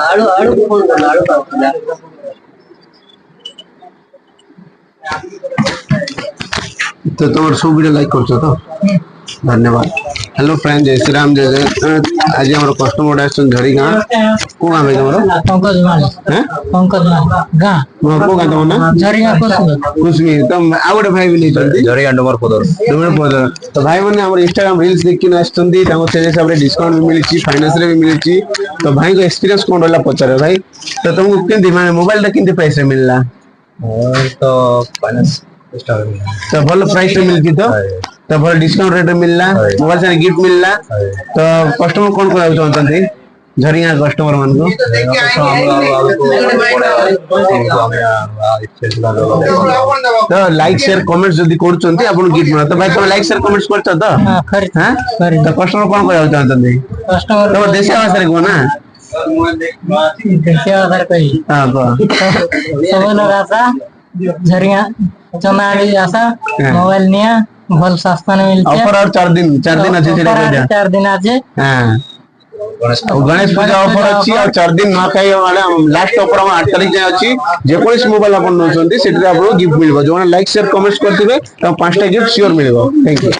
आड़ू आड़ू को फोन करना आड़ू का तो तुम सब वीडियो लाइक कर तो धन्यवाद। हेलो फ्रेंड जय श्री राम जय जय। आज हमर कस्टमर आछन झड़ी गां को गां भाई हमरो पंकज मान हैं पंकज मान गां को गां तुम ना झड़ी गां कुछ भी तुम आ गोटे भाई भी नहीं चलती झड़ी गां डमर पदर तो भाई माने हमर इंस्टाग्राम रील्स देख के आछतंदी ताको से हिसाब रे डिस्काउंट भी मिलची फाइनेंस रे भी मिलची तो भाई को एक्सपीरियंस कोन होला पचारे भाई तो तुमको केंदी माने मोबाइल दा केंदी पैसे मिलला तो फाइनेंस तो भल प्राइस में मिलती तो भल डिस्काउंट रेट मिलला मोबाइल से गिफ्ट मिलला तो कस्टमर कौन करा चाहते झरिया कस्टमर मान को तो लाइक शेयर कमेंट्स जदी करछंती आपन गिफ्ट मिला तो भाई तुम लाइक शेयर कमेंट्स करछ तो हां तो कस्टमर कौन करा चाहते कस्टमर तो देसी भाषा रे को ना देसी भाषा कही हां सब लोग आशा झरिया चनाड़ी आशा मोबाइल निया भल सस्ता में मिलते ऑफर और 4 दिन अच्छे से दे 4 दिन अच्छे हां गणेश पूजा ऑफर अच्छी और 4 दिन ना कही वाले लास्ट ऑफर हम 8 तारीख जाय अच्छी जे कोइस मोबाइल अपन नोचंती सेटरे आपको गिफ्ट मिलबो जोना लाइक शेयर कमेंट्स करथिबे तो 5टा गिफ्ट श्योर मिलबो थैंक यू।